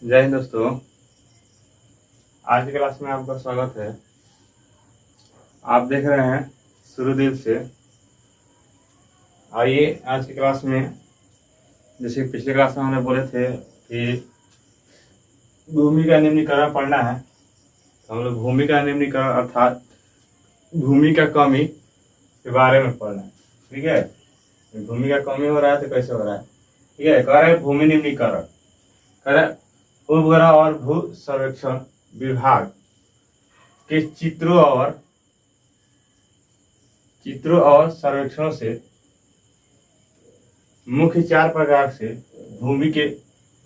जय हिंद दोस्तों। आज की क्लास में आपका स्वागत है। आप देख रहे हैं शुरुदेव से। आइए आज की क्लास में, जैसे पिछले क्लास में हमने बोले थे कि भूमि का निम्नीकरण पढ़ना है, तो हम लोग भूमि का निम्नीकरण अर्थात भूमि का कमी के बारे में पढ़ना है। ठीक है, भूमि का कमी हो रहा है तो कैसे हो रहा है। ठीक है, कह रहे हैं भूमि निम्नीकरण, कह रहे उपग्रह और भू सर्वेक्षण विभाग के चित्रों और सर्वेक्षणों से मुख्य 4 प्रकार से भूमि के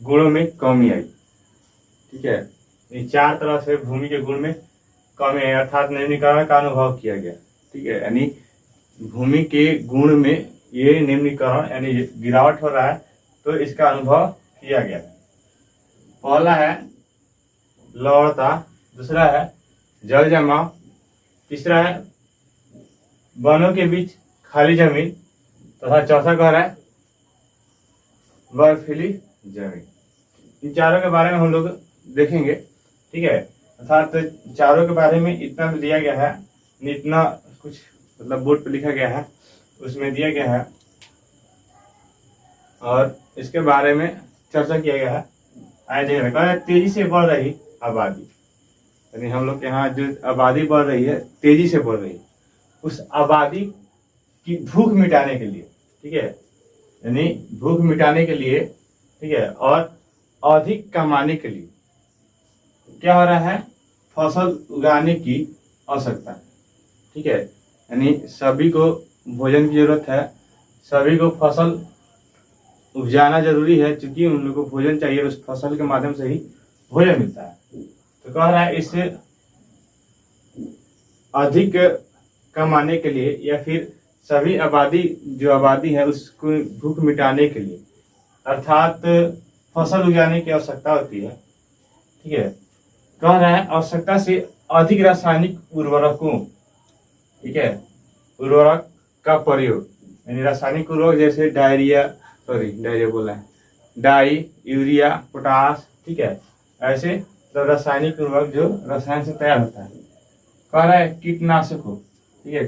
गुणों में कमी आई। ठीक है, इन 4 तरह से भूमि के गुण में कमी आई अर्थात निम्नीकरण का अनुभव किया गया। ठीक है, यानी भूमि के गुण में ये निम्नीकरण यानी गिरावट हो रहा है, तो इसका अनुभव किया गया। पहला है लवणता, दूसरा है जल जमाव, तीसरा है वनों के बीच खाली जमीन, तथा चौथा कह रहा है बर्फीली जमीन। इन चारों के बारे में हम लोग देखेंगे। ठीक है, अर्थात चारों के बारे में इतना दिया गया है, इतना कुछ मतलब बोर्ड पे लिखा गया है, उसमें दिया गया है और इसके बारे में चर्चा किया गया है। आए देखिए, तेजी से बढ़ रही आबादी, यानी हम लोग के यहाँ जो आबादी बढ़ रही है, तेजी से बढ़ रही है, उस आबादी की भूख मिटाने के लिए, ठीक है, यानी भूख मिटाने के लिए, ठीक है, और अधिक कमाने के लिए क्या हो रहा है, फसल उगाने की आवश्यकता है। ठीक है, यानी सभी को भोजन की जरूरत है, सभी को फसल उपजाना जरूरी है, क्योंकि उन लोगों को भोजन चाहिए, उस फसल के माध्यम से ही भोजन मिलता है। तो कह रहा है इससे अधिक कमाने के लिए या फिर सभी आबादी है उसको भूख मिटाने के लिए अर्थात फसल उगाने की आवश्यकता होती है। ठीक है, कह रहा है आवश्यकता से अधिक रासायनिक उर्वरकों, ठीक है, उर्वरक का प्रयोग, यानी रासायनिक उर्वरक जैसे डायरिया बोला है, डाई, यूरिया, पोटास, ठीक है, ऐसे तो रासायनिक उर्वरक जो रसायन से तैयार होता है। कह रहा है कीटनाशकों, ठीक है,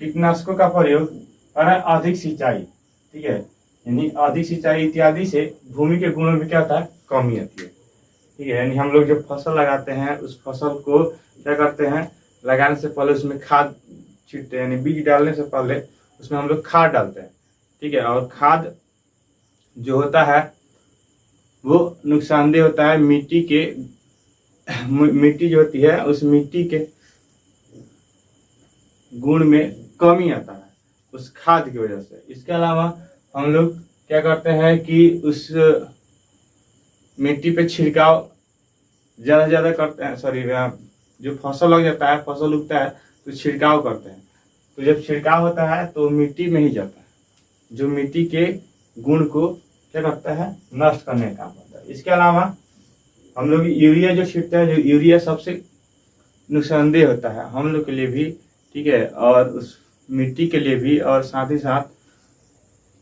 कीटनाशकों का प्रयोग कर रहा है अधिक सिंचाई, ठीक है, यानी अधिक सिंचाई इत्यादि से भूमि के गुणों में क्या होता है, कमी आती है। ठीक है, यानी हम लोग जब फसल लगाते हैं उस फसल को क्या करते हैं, लगाने से पहले उसमें खाद छींटते हैं, यानी बीज डालने से पहले उसमें हम लोग खाद डालते हैं। ठीक है, और खाद जो होता है वो नुकसानदेह होता है, मिट्टी जो होती है उस मिट्टी के गुण में कमी आता है उस खाद की वजह से। इसके अलावा हम लोग क्या करते हैं कि उस मिट्टी पे छिड़काव ज्यादा करते हैं, जो फसल लग जाता है, फसल उगता है तो छिड़काव करते हैं, तो जब छिड़काव होता है तो मिट्टी में ही जाता है, जो मिट्टी के गुण को क्या करता है, नष्ट करने का काम करता है। इसके अलावा हम लोग यूरिया जो छींटते हैं, जो यूरिया सबसे नुकसानदेह होता है हम लोग के लिए भी, ठीक है, और उस मिट्टी के लिए भी, और साथ ही साथ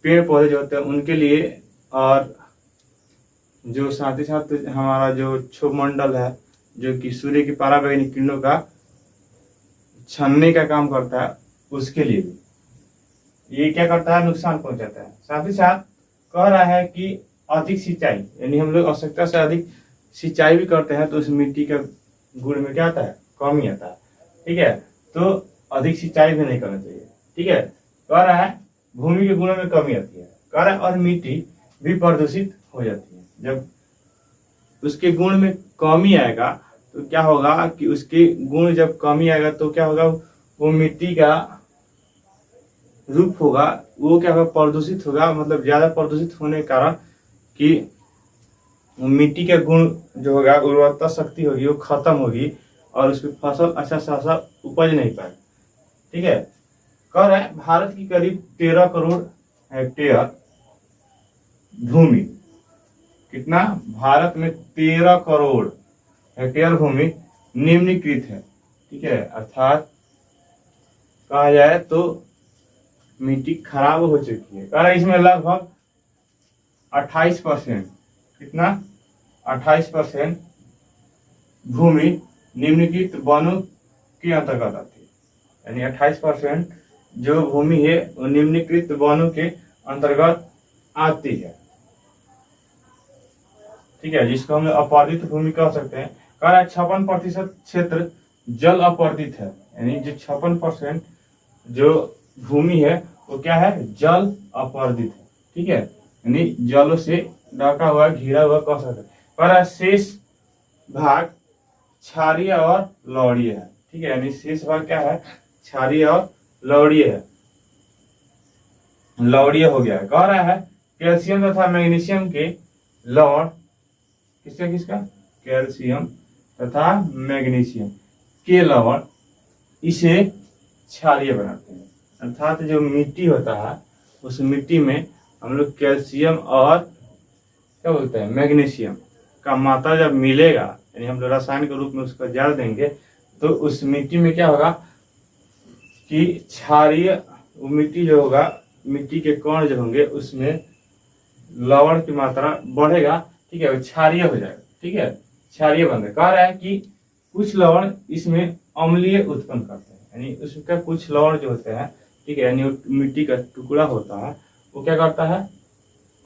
पेड़ पौधे जो होते हैं उनके लिए, और जो साथ ही साथ हमारा जो क्षोभमंडल है जो कि सूर्य की पराबैंगनी किरणों का छनने का काम करता है, उसके लिए भी ये क्या करता है, नुकसान पहुंचाता है। साथ ही साथ कह रहा है कि अधिक सिंचाई, यानी हम लोग आवश्यकता से अधिक सिंचाई भी करते हैं तो उस मिट्टी का गुण में क्या आता है, कमी आता है। ठीक है, तो अधिक सिंचाई भी नहीं करना चाहिए। ठीक है, कह रहा है भूमि के गुणों में कमी आती है, कह रहा है और मिट्टी भी प्रदूषित हो जाती है। जब उसके गुण में कमी आएगा तो क्या होगा कि उसके गुण जब कमी आएगा तो क्या होगा, वो मिट्टी का रूप होगा, वो क्या होगा, प्रदूषित होगा, मतलब ज्यादा प्रदूषित होने के कारण कि मिट्टी के गुण जो होगा, उर्वरता शक्ति होगी वो खत्म होगी और उसकी फसल अच्छा खासा उपज नहीं पाएगी। ठीक है, कह रहा है भारत की करीब 13 करोड़ हेक्टेयर भूमि, कितना, भारत में 13 करोड़ हेक्टेयर भूमि निम्नीकृत है। ठीक है, अर्थात कहा जाए तो मिट्टी खराब हो चुकी है। कह रहा है इसमें लगभग 28%, कितना 28% भूमि निम्नलिखित वनों के अंतर्गत आती है। यानी 28% जो भूमि है वो निम्नलिखित वनों के अंतर्गत आती है। ठीक है, जिसको हम अपवर्दित भूमि कह सकते हैं। कह रहा है 56% क्षेत्र जल अपवर्दित है। यानी जो 56% जो भूमि है वो क्या है, जल अपवर्दित है। ठीक है, यानी जलों से ढका हुआ घिरा हुआ कह सकते हैं। कह रहा है शेष भाग क्षारीय और लवणीय है। ठीक है, यानी शेष भाग क्या है, क्षारीय और लवणीय है, लवणीय हो गया है। कह रहा है कैल्शियम तथा मैग्नीशियम के लवण, किसका किसका, कैल्शियम तथा मैग्नीशियम के लवण इसे क्षारीय बनाते हैं। अर्थात जो मिट्टी होता है उस मिट्टी में हम लोग कैल्शियम और क्या बोलते हैं, मैग्नीशियम का मात्रा जब मिलेगा, यानी हम लोग रसायन के रूप में उसको ज्यादा देंगे, तो उस मिट्टी में क्या होगा कि क्षारीय मिट्टी जो होगा, मिट्टी के कण जो होंगे उसमें लवण की मात्रा बढ़ेगा। ठीक है, क्षारीय हो जाएगा। ठीक है, क्षारीय बन कह रहा है कि कुछ लवण इसमें अम्लीय उत्पन्न करते हैं। यानी उसका कुछ लवण जो होते हैं, ठीक है, यानी मिट्टी का टुकड़ा होता है वो क्या करता है,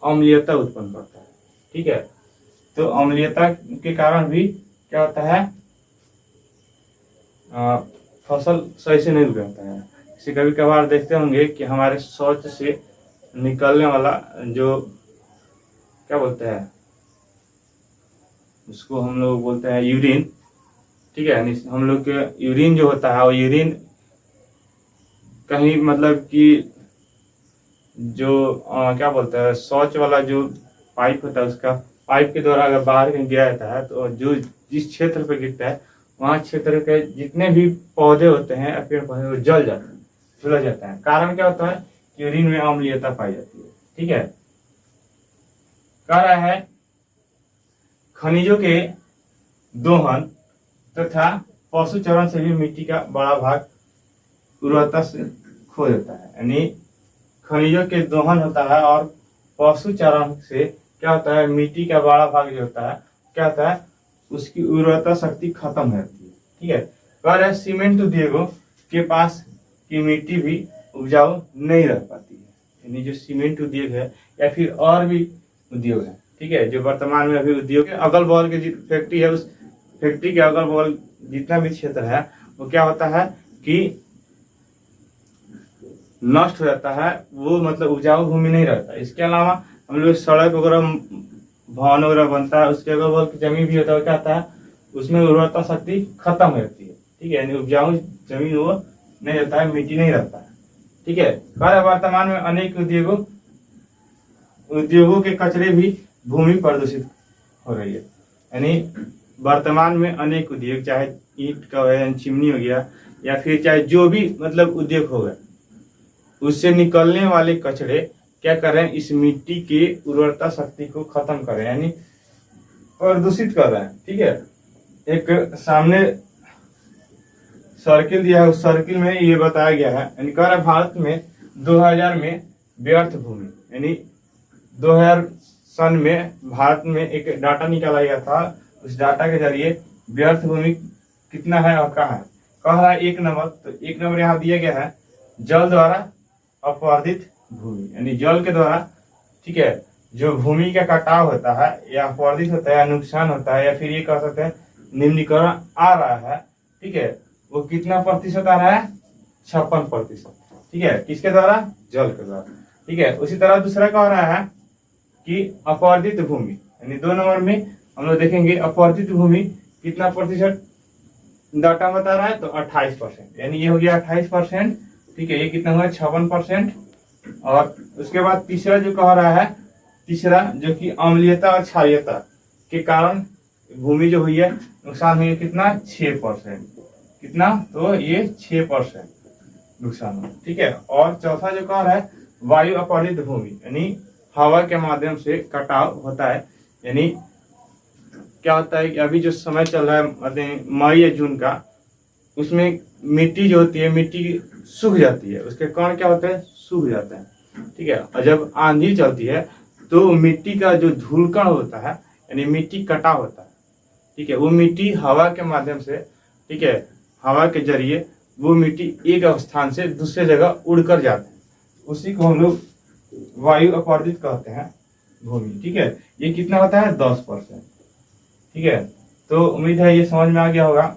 अम्लीयता उत्पन्न करता है। ठीक है, तो अम्लीयता के कारण भी क्या होता है, फसल सही से नहीं उगाता है। इसे कभी कभार देखते होंगे कि हमारे शौच से निकलने वाला जो क्या बोलते हैं, उसको हम लोग बोलते हैं यूरिन। ठीक है, यानी हम लोग के यूरिन जो होता है वो यूरिन कहीं मतलब कि जो क्या बोलते हैं, शौच वाला जो पाइप होता है उसका पाइप के द्वारा अगर बाहर कहीं गिरा जाता है तो जो जिस क्षेत्र पे गिरता है वहां क्षेत्र के जितने भी पौधे होते हैं या पेड़ पौधे वो जल जाते हैं, सुलझ जाता है। कारण क्या होता है, यूरिन में अम्लीयता पाई जाती है। ठीक है, कह रहा है खनिजों के दोहन तथा पशु चरण से भी मिट्टी का बड़ा भाग उर्वरता से खो देता है। यानी खनिजों के दोहन होता है और पशु चरण से क्या होता है, मिट्टी का बड़ा भाग जो होता है क्या होता है, उसकी उर्वरता शक्ति खत्म हो जाती है। ठीक है, कह रहे सीमेंट उद्योगों के पास की मिट्टी भी उपजाऊ नहीं रह पाती है। यानी जो सीमेंट उद्योग है या फिर और भी उद्योग है, ठीक है, जो वर्तमान में अभी उद्योग है, अगल बगल के फैक्ट्री है, उस फैक्ट्री के अगल बगल जितना भी क्षेत्र है वो क्या होता है कि नष्ट हो जाता है, वो मतलब उपजाऊ भूमि नहीं रहता। इसके अलावा हम लोग सड़क वगैरह भवन वगैरह बनता है, उसके अगल बगल की जमीन भी होता है, क्या होता है उसमें उर्वरता शक्ति खत्म हो जाती है। ठीक है, यानी उपजाऊ जमीन वो नहीं रहता है, मिट्टी नहीं रहता है। ठीक है, वर्तमान में अनेक उद्योगों के कचरे भी भूमि प्रदूषित हो रही है। यानी वर्तमान में अनेक उद्योग, चाहे ईंट का है, चिमनी हो गया, या फिर चाहे जो भी मतलब उद्योग हो गया, उससे निकलने वाले कचरे क्या कर रहे हैं, इस मिट्टी की उर्वरता शक्ति को खत्म कर रहे हैं, यानी प्रदूषित कर रहे हैं। ठीक है, एक सामने सर्किल दिया है, उस सर्किल में ये बताया गया है, यानी कह रहा है भारत में 2000 में व्यर्थ भूमि, यानी 2000 सन में भारत में एक डाटा निकाला गया था। उस डाटा के जरिए व्यर्थ भूमि कितना है और कहाँ है। कह रहा है 1 नंबर, तो 1 नंबर यहाँ दिया गया है जल द्वारा अपवर्दित भूमि, यानी जल के द्वारा, ठीक है, जो भूमि का कटाव होता है या अपवर्दित होता है या नुकसान होता है या फिर ये कह सकते हैं निम्नीकरण आ रहा है। ठीक है, वो कितना प्रतिशत आ रहा है, 56%। ठीक है, किसके द्वारा, जल के द्वारा। ठीक है, उसी तरह दूसरा कह रहा है कि अपवर्दित भूमि, यानी 2 नंबर में हम लोग देखेंगे अपवर्दित भूमि कितना प्रतिशत डाटा बता रहा है, तो 28%, यानी ये हो गया 28%। ठीक है, ये कितना हुआ, 56%। और उसके बाद तीसरा जो कह रहा है, तीसरा जो कि अम्लीयता और क्षारीयता के कारण भूमि जो हुई है नुकसान हुई है, कितना, 6%। कितना, तो ये 6% नुकसान हुआ। ठीक है, और चौथा जो कह रहा है वायु अपवर्दित भूमि, यानी हवा के माध्यम से कटाव होता है। यानी क्या होता है कि अभी जो समय चल रहा है मतलब मई या जून का, उसमें मिट्टी जो होती है, मिट्टी सूख जाती है, उसके कण क्या होते हैं, सूख जाते हैं। ठीक है, और जब आंधी चलती है तो मिट्टी का जो धूलकण होता है यानी मिट्टी कटा होता है, ठीक है। वो मिट्टी हवा के माध्यम से, ठीक है, हवा के जरिए वो मिट्टी एक स्थान से दूसरे जगह उड़कर जाते हैं, उसी को हम लोग वायु अपवर्तित कहते हैं भूमि, ठीक है। ये कितना होता है 10%, ठीक है। तो उम्मीद है ये समझ में आ गया होगा।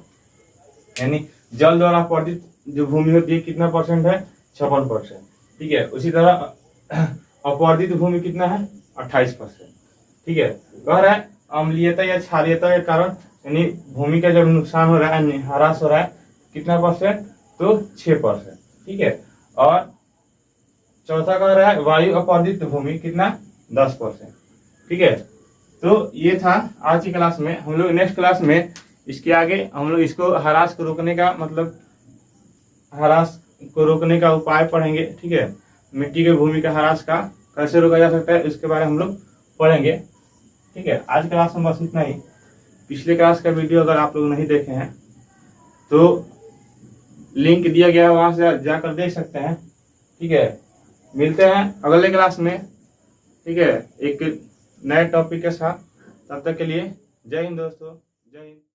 यानी जल द्वारा अपवर्तित जो भूमि होती है कितना परसेंट है 56%, ठीक है। उसी तरह अपवर्तित भूमि कितना है 28%, ठीक है। कह रहा है अम्लीयता या क्षारीयता के कारण यानी भूमि का जब नुकसान हो रहा है, ह्रास हो रहा है, कितना परसेंट, तो 6%, ठीक है। और चौथा कह रहा है वायु अपवर्तित भूमि कितना 10%, ठीक है। तो ये था आज की क्लास में। हम लोग नेक्स्ट क्लास में इसके आगे हम लोग इसको ह्रास को रोकने का मतलब ह्रास को रोकने का उपाय पढ़ेंगे, ठीक है। मिट्टी के भूमि का ह्रास का कैसे रोका जा सकता है इसके बारे में हम लोग पढ़ेंगे, ठीक है। आज क्लास में बस इतना ही। पिछले क्लास का वीडियो अगर आप लोग नहीं देखे हैं तो लिंक दिया गया है, वहां से जाकर देख सकते हैं, ठीक है। मिलते हैं अगले क्लास में, ठीक है, एक नए टॉपिक के साथ। तब तक के लिए जय हिंद दोस्तों, जय हिंद।